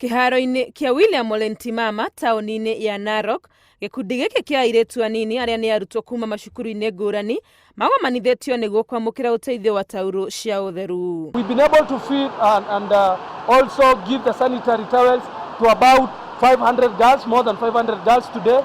Kĩharo-inĩ kĩa William Olentimama taũni-inĩ ya Narok, gĩkundi gĩkĩ kĩa airĩtu anini arĩa nĩ arutwo kuma macukuru-inĩ ngũrani magomanithĩtio nĩguo kwamũkĩra ũteithio wa taurũ cia ũtheru. We've been able to feed and also give the sanitary towels to about 500 girls, more than 500 girls today.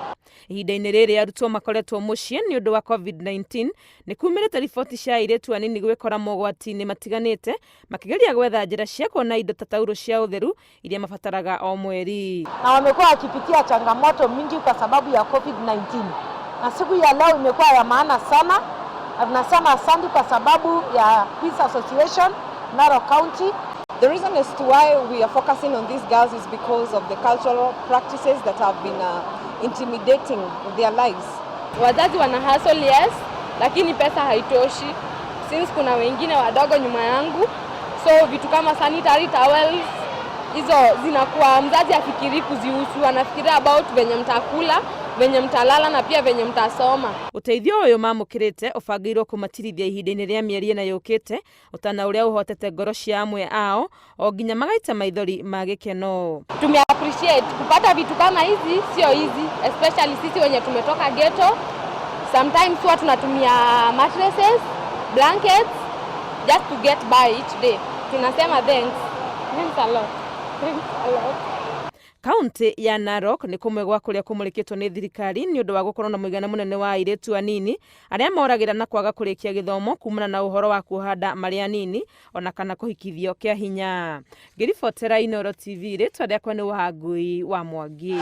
Ihinda-inĩ rĩrĩ arutwo makoretwo mũciĩ nĩ ũndũ wa COVID-19 nĩ kumĩrĩte riboti cia airĩtu anini gwĩkora mogwati-inĩ matiganĩte makĩgeria gwetha njĩra cia kuona indo ta taurũ cia ũtheru iria mabataraga o mweri. Na wamekuwa wakipitia changamoto mingi kwa sababu ya COVID-19. Na siku ya leo imekuwa ya maana sana. Tunasema asante kwa sababu ya Peace Association, Narok County. The reason as to why we are focusing on these girls is because of the cultural practices that have been intimidating their lives. Wazazi wana hustle, yes, lakini pesa haitoshi. Since kuna wengine wadogo nyuma yangu, so vitu kama sanitary towels hizo zinakuwa mzazi afikiri kuzihusu, anafikiria about venye mtakula, venye mtalala na pia venye mtasoma. Ũteithio ũyũ mamũkĩrĩte ũbangĩirwo kũmatirithia ihinda-inĩ rĩa mĩeri ĩna yũkĩte, ũtana ũrĩa ũhotete ngoro cia amwe ao o nginya magaita maithori ma gĩkeno. Tume appreciate kupata vitu kama hizi sio easy, especially sisi wenye tumetoka ghetto. Sometimes huwa tunatumia mattresses, blankets just to get by each day. Tunasema thanks. Thanks a lot. Thanks a lot. Kaunti ya Narok nĩ kũmwe gwa kũrĩa kũmũrĩkĩtwo nĩ thirikari nĩ ũndũ wa gũkorwo na mũigana mũnene wa airĩtu anini arĩa moragĩra na kwaga kũrĩkia gĩthomo kumana na ũhoro wa kuohanda marĩ anini ona kana kũhikithio kĩa hinya. Ngĩribotera Inooro TV, rĩtwa rĩakwa nĩ Wangui wa Mwangi.